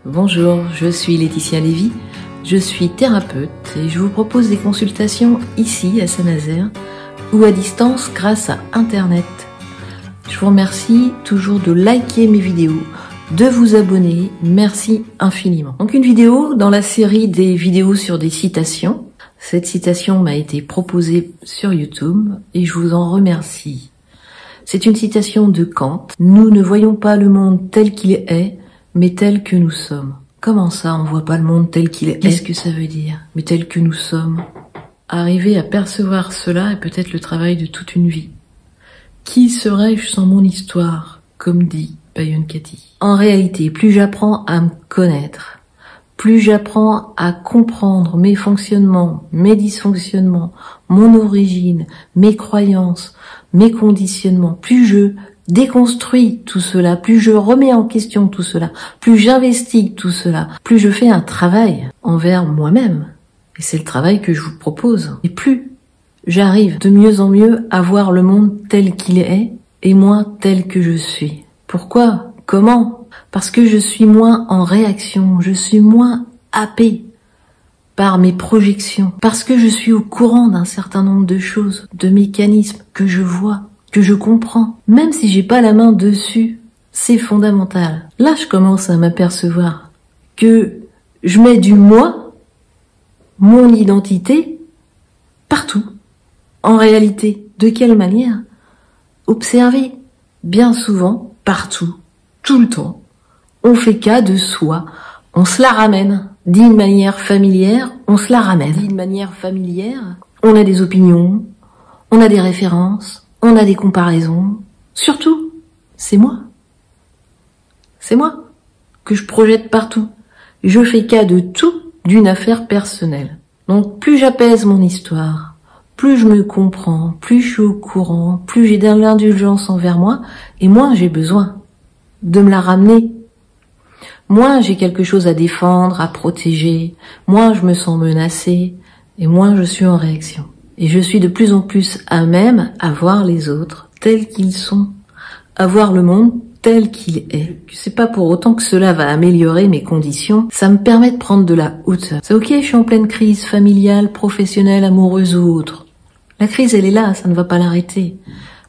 Bonjour, je suis Laetitia Lévy, je suis thérapeute et je vous propose des consultations ici à Saint-Nazaire ou à distance grâce à Internet. Je vous remercie toujours de liker mes vidéos, de vous abonner, merci infiniment. Donc une vidéo dans la série des vidéos sur des citations. Cette citation m'a été proposée sur YouTube et je vous en remercie. C'est une citation de Kant. Nous ne voyons pas le monde tel qu'il est, mais tel que nous sommes. Comment ça, on voit pas le monde tel qu'il est? Qu'est-ce que ça veut dire? Mais tel que nous sommes. Arriver à percevoir cela est peut-être le travail de toute une vie. Qui serais-je sans mon histoire, comme dit Byron Katie. En réalité, plus j'apprends à me connaître, plus j'apprends à comprendre mes fonctionnements, mes dysfonctionnements, mon origine, mes croyances, mes conditionnements, plus je déconstruis tout cela, plus je remets en question tout cela, plus j'investigue tout cela, plus je fais un travail envers moi-même. Et c'est le travail que je vous propose. Et plus j'arrive de mieux en mieux à voir le monde tel qu'il est et moins tel que je suis. Pourquoi? Comment? Parce que je suis moins en réaction, je suis moins happée par mes projections, parce que je suis au courant d'un certain nombre de choses, de mécanismes que je vois, que je comprends, même si j'ai pas la main dessus, c'est fondamental. Là, je commence à m'apercevoir que je mets du moi, mon identité, partout. En réalité, de quelle manière? Observez, bien souvent, partout, tout le temps, on fait cas de soi, on se la ramène. D'une manière familière, on se la ramène. D'une manière familière, on a des opinions, on a des références, on a des comparaisons. Surtout, c'est moi. C'est moi que je projette partout. Je fais cas de tout d'une affaire personnelle. Donc plus j'apaise mon histoire, plus je me comprends, plus je suis au courant, plus j'ai de l'indulgence envers moi, et moins j'ai besoin de me la ramener. Moins j'ai quelque chose à défendre, à protéger, moins je me sens menacée, et moins je suis en réaction. Et je suis de plus en plus à même à voir les autres tels qu'ils sont, à voir le monde tel qu'il est. C'est pas pour autant que cela va améliorer mes conditions, ça me permet de prendre de la hauteur. C'est ok, je suis en pleine crise familiale, professionnelle, amoureuse ou autre. La crise, elle est là, ça ne va pas l'arrêter.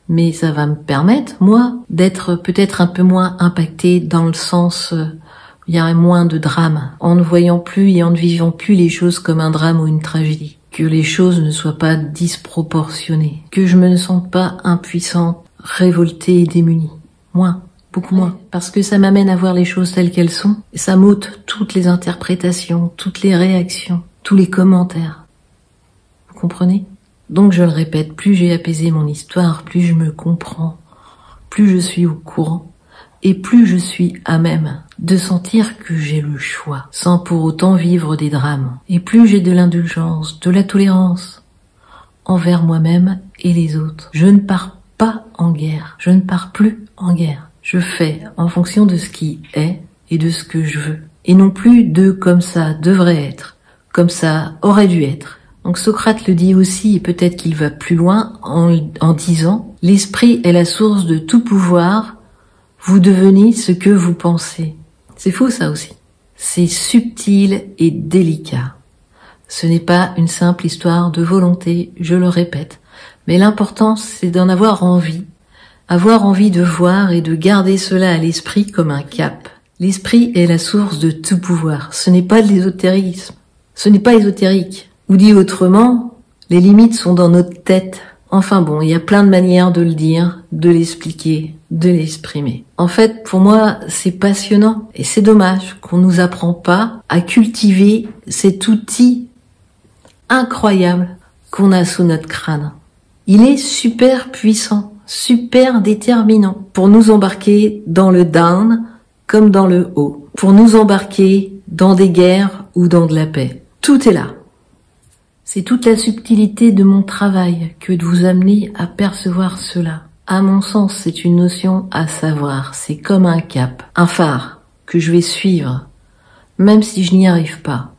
Mais ça va me permettre, moi, d'être peut-être un peu moins impactée dans le sens... il y a moins de drame, en ne voyant plus et en ne vivant plus les choses comme un drame ou une tragédie. Que les choses ne soient pas disproportionnées. Que je me ne sente pas impuissante, révoltée et démunie. Moins, beaucoup moins. Parce que ça m'amène à voir les choses telles qu'elles sont. Et ça m'ôte toutes les interprétations, toutes les réactions, tous les commentaires. Vous comprenez? Donc je le répète, plus j'ai apaisé mon histoire, plus je me comprends, plus je suis au courant. Et plus je suis à même de sentir que j'ai le choix, sans pour autant vivre des drames. Et plus j'ai de l'indulgence, de la tolérance envers moi-même et les autres. Je ne pars pas en guerre, je ne pars plus en guerre. Je fais en fonction de ce qui est et de ce que je veux. Et non plus de comme ça devrait être, comme ça aurait dû être. Donc Socrate le dit aussi, et peut-être qu'il va plus loin en disant « L'esprit est la source de tout pouvoir ». Vous devenez ce que vous pensez. C'est faux ça aussi. C'est subtil et délicat. Ce n'est pas une simple histoire de volonté, je le répète. Mais l'important c'est d'en avoir envie de voir et de garder cela à l'esprit comme un cap. L'esprit est la source de tout pouvoir. Ce n'est pas de l'ésotérisme. Ce n'est pas ésotérique. Ou dit autrement, les limites sont dans notre tête. Enfin bon, il y a plein de manières de le dire, de l'expliquer, de l'exprimer. En fait, pour moi, c'est passionnant et c'est dommage qu'on nous apprend pas à cultiver cet outil incroyable qu'on a sous notre crâne. Il est super puissant, super déterminant pour nous embarquer dans le down comme dans le haut, pour nous embarquer dans des guerres ou dans de la paix. Tout est là. C'est toute la subtilité de mon travail que de vous amener à percevoir cela. À mon sens, c'est une notion à savoir. C'est comme un cap, un phare que je vais suivre, même si je n'y arrive pas.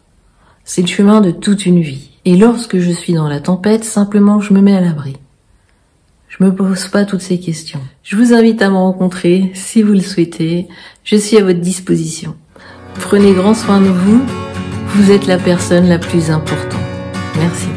C'est le chemin de toute une vie. Et lorsque je suis dans la tempête, simplement je me mets à l'abri. Je me pose pas toutes ces questions. Je vous invite à me rencontrer si vous le souhaitez. Je suis à votre disposition. Prenez grand soin de vous. Vous êtes la personne la plus importante. Merci.